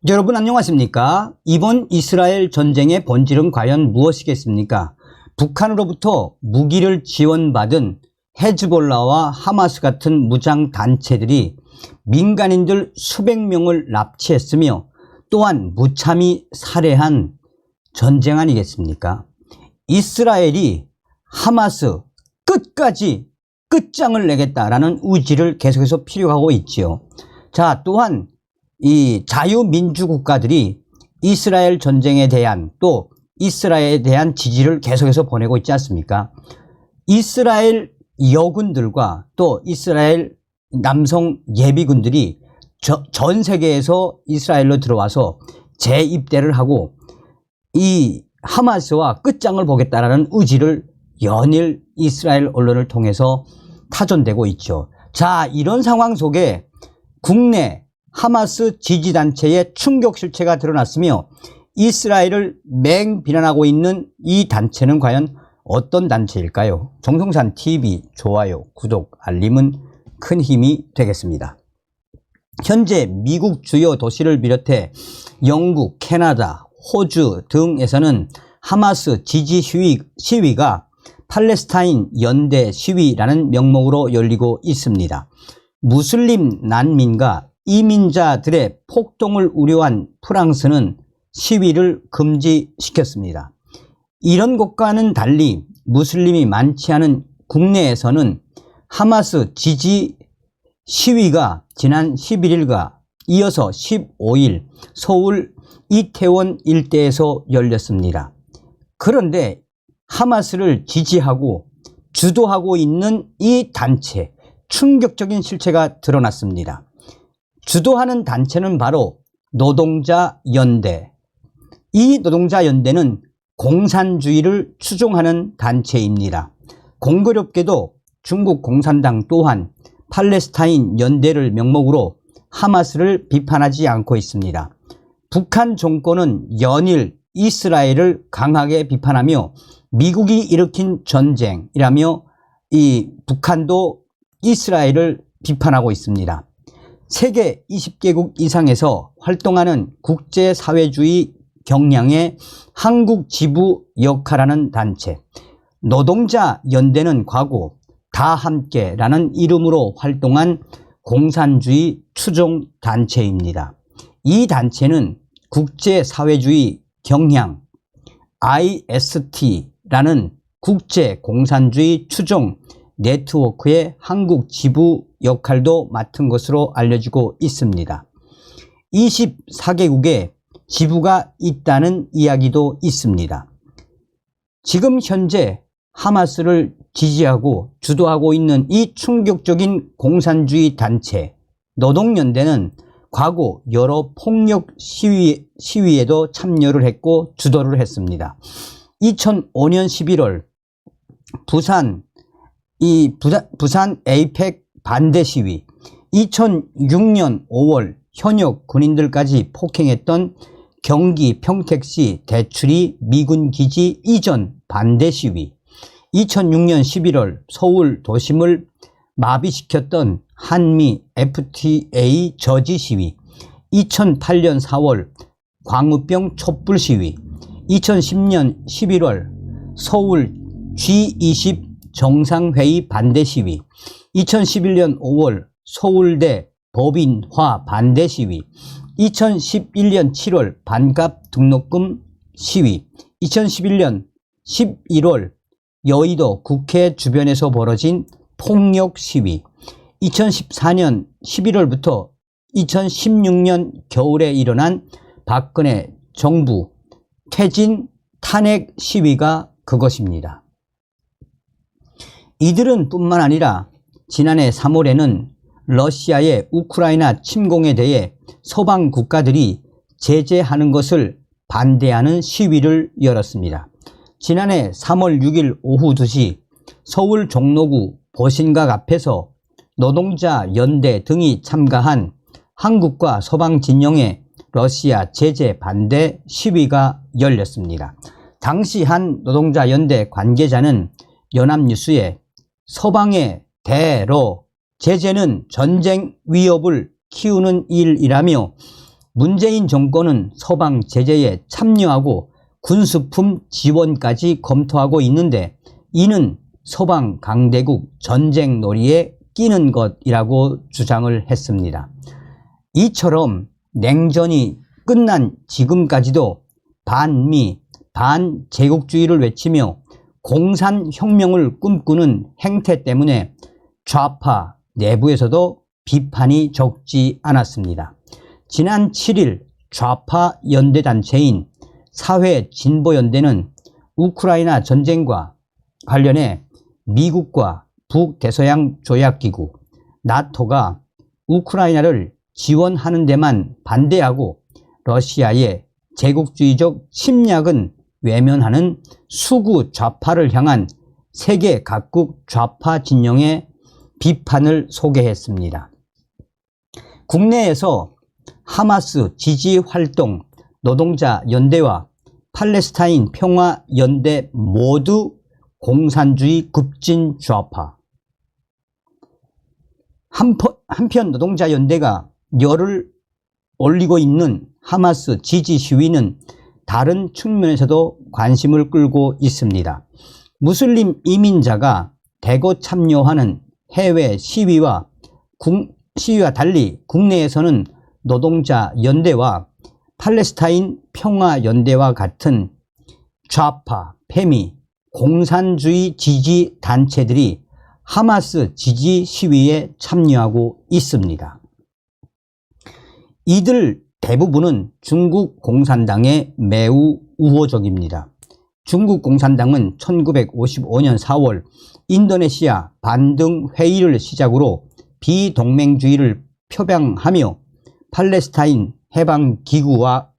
여러분 안녕하십니까? 이번 이스라엘 전쟁의 본질은 과연 무엇이겠습니까? 북한으로부터 무기를 지원받은 헤즈볼라와 하마스 같은 무장 단체들이 민간인들 수백 명을 납치했으며 또한 무참히 살해한 전쟁 아니겠습니까? 이스라엘이 하마스 끝까지 끝장을 내겠다라는 의지를 계속해서 필요하고 있지요. 자, 또한 이 자유민주국가들이 이스라엘 전쟁에 대한 또 이스라엘에 대한 지지를 계속해서 보내고 있지 않습니까? 이스라엘 여군들과 또 이스라엘 남성 예비군들이 전 세계에서 이스라엘로 들어와서 재입대를 하고 이 하마스와 끝장을 보겠다라는 의지를 연일 이스라엘 언론을 통해서 타전되고 있죠. 자, 이런 상황 속에 국내 하마스 지지단체의 충격 실체가 드러났으며 이스라엘을 맹비난하고 있는 이 단체는 과연 어떤 단체일까요? 정성산TV 좋아요, 구독, 알림은 큰 힘이 되겠습니다. 현재 미국 주요 도시를 비롯해 영국, 캐나다, 호주 등에서는 하마스 지지 시위가 팔레스타인 연대 시위라는 명목으로 열리고 있습니다. 무슬림 난민과 이민자들의 폭동을 우려한 프랑스는 시위를 금지시켰습니다. 이런 것과는 달리 무슬림이 많지 않은 국내에서는 하마스 지지 시위가 지난 11일과 이어서 15일 서울 이태원 일대에서 열렸습니다. 그런데 하마스를 지지하고 주도하고 있는 이 단체, 충격적인 실체가 드러났습니다. 주도하는 단체는 바로 노동자연대. 이 노동자연대는 공산주의를 추종하는 단체입니다. 공교롭게도 중국 공산당 또한 팔레스타인 연대를 명목으로 하마스를 비판하지 않고 있습니다. 북한 정권은 연일 이스라엘을 강하게 비판하며 미국이 일으킨 전쟁이라며 이 북한도 이스라엘을 비판하고 있습니다. 세계 20개국 이상에서 활동하는 국제사회주의 경향의 한국 지부 역할하는 단체 노동자연대는 과거 다 함께라는 이름으로 활동한 공산주의 추종 단체입니다. 이 단체는 국제사회주의 경향 IST라는 국제공산주의 추종 네트워크의 한국 지부 역할도 맡은 것으로 알려지고 있습니다. 24개국에 지부가 있다는 이야기도 있습니다. 지금 현재 하마스를 지지하고 주도하고 있는 이 충격적인 공산주의 단체 노동연대는 과거 여러 폭력 시위에도 참여를 했고 주도를 했습니다. 2005년 11월 부산 에이펙 반대 시위, 2006년 5월 현역 군인들까지 폭행했던 경기 평택시 대추리 미군 기지 이전 반대 시위, 2006년 11월 서울 도심을 마비시켰던 한미 FTA 저지 시위, 2008년 4월 광우병 촛불 시위, 2010년 11월 서울 G20 정상회의 반대 시위, 2011년 5월 서울대 법인화 반대 시위, 2011년 7월 반값 등록금 시위, 2011년 11월 여의도 국회 주변에서 벌어진 폭력 시위, 2014년 11월부터 2016년 겨울에 일어난 박근혜 정부 퇴진 탄핵 시위가 그것입니다. 이들은 뿐만 아니라 지난해 3월에는 러시아의 우크라이나 침공에 대해 서방 국가들이 제재하는 것을 반대하는 시위를 열었습니다. 지난해 3월 6일 오후 2시 서울 종로구 보신각 앞에서 노동자 연대 등이 참가한 한국과 서방 진영의 러시아 제재 반대 시위가 열렸습니다. 당시 한 노동자 연대 관계자는 연합뉴스에 서방의 대로 제재는 전쟁 위협을 키우는 일이라며 문재인 정권은 서방 제재에 참여하고 군수품 지원까지 검토하고 있는데 이는 서방 강대국 전쟁 놀이에 끼는 것이라고 주장을 했습니다. 이처럼 냉전이 끝난 지금까지도 반미, 반제국주의를 외치며 공산혁명을 꿈꾸는 행태 때문에 좌파 내부에서도 비판이 적지 않았습니다. 지난 7일 좌파 연대단체인 사회진보연대는 우크라이나 전쟁과 관련해 미국과 북대서양 조약기구 나토가 우크라이나를 지원하는 데만 반대하고 러시아의 제국주의적 침략은 외면하는 수구 좌파를 향한 세계 각국 좌파 진영의 비판을 소개했습니다. 국내에서 하마스 지지 활동 노동자 연대와 팔레스타인 평화 연대 모두 공산주의 급진 좌파. 한편 노동자 연대가 열을 올리고 있는 하마스 지지 시위는 다른 측면에서도 관심을 끌고 있습니다. 무슬림 이민자가 대거 참여하는 해외 시위와 달리 국내에서는 노동자 연대와 팔레스타인 평화 연대와 같은 좌파, 페미, 공산주의 지지 단체들이 하마스 지지 시위에 참여하고 있습니다. 이들 대부분은 중국 공산당에 매우 우호적입니다. 중국 공산당은 1955년 4월 인도네시아 반등 회의를 시작으로 비동맹주의를 표방하며 팔레스타인 해방기구와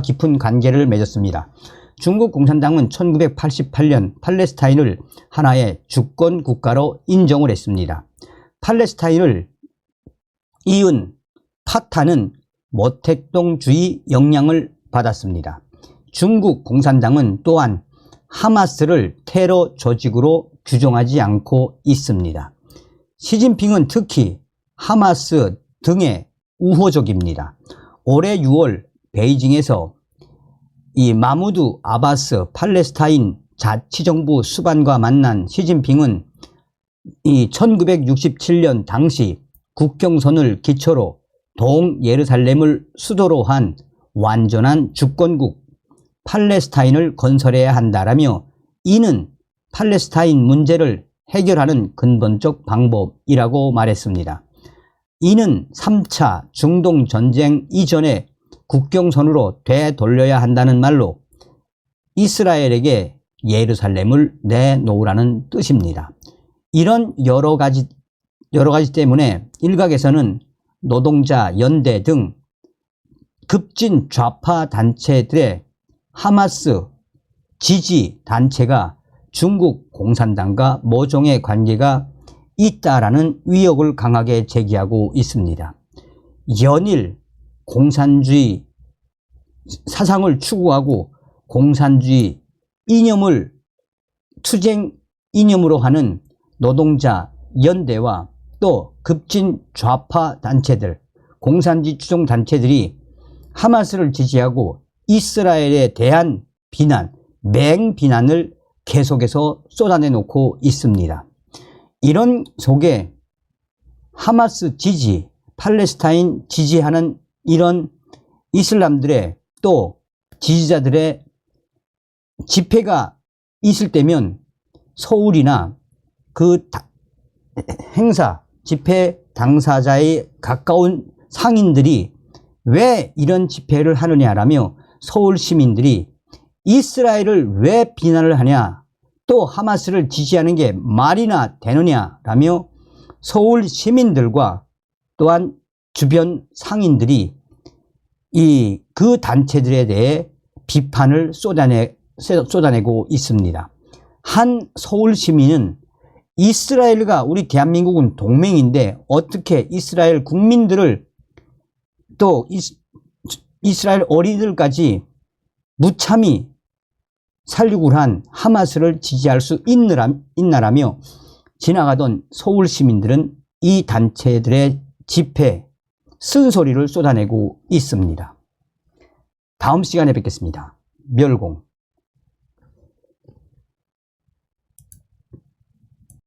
깊은 관계를 맺었습니다. 중국 공산당은 1988년 팔레스타인을 하나의 주권 국가로 인정을 했습니다. 팔레스타인을 이은 파타는 모택동주의 영향을 받았습니다. 중국 공산당은 또한 하마스를 테러 조직으로 규정하지 않고 있습니다. 시진핑은 특히 하마스 등에 우호적입니다. 올해 6월 베이징에서 이 마무드 아바스 팔레스타인 자치정부 수반과 만난 시진핑은 이 1967년 당시 국경선을 기초로 동예루살렘을 수도로 한 완전한 주권국 팔레스타인을 건설해야 한다라며 이는 팔레스타인 문제를 해결하는 근본적 방법이라고 말했습니다. 이는 3차 중동전쟁 이전에 국경선으로 되돌려야 한다는 말로 이스라엘에게 예루살렘을 내놓으라는 뜻입니다. 이런 여러 가지 때문에 일각에서는 노동자 연대 등 급진 좌파 단체들의 하마스 지지 단체가 중국 공산당과 모종의 관계가 있다라는 의혹을 강하게 제기하고 있습니다. 연일 공산주의 사상을 추구하고 공산주의 이념을 투쟁 이념으로 하는 노동자 연대와 또 급진 좌파 단체들, 공산주의 추종 단체들이 하마스를 지지하고 이스라엘에 대한 비난, 맹비난을 계속해서 쏟아내놓고 있습니다. 이런 속에 하마스 지지, 팔레스타인 지지하는 이런 이슬람들의 또 지지자들의 집회가 있을 때면 서울이나 그 행사, 집회 당사자의 가까운 상인들이 왜 이런 집회를 하느냐라며 서울 시민들이 이스라엘을 왜 비난을 하냐, 또 하마스를 지지하는 게 말이나 되느냐라며 서울 시민들과 또한 주변 상인들이 그 단체들에 대해 비판을 쏟아내고 있습니다. 한 서울 시민은 이스라엘과 우리 대한민국은 동맹인데 어떻게 이스라엘 국민들을 또 이스라엘 어린이들까지 무참히 살육을 한 하마스를 지지할 수 있나라며 지나가던 서울 시민들은 이 단체들의 집회, 쓴소리를 쏟아내고 있습니다. 다음 시간에 뵙겠습니다. 멸공.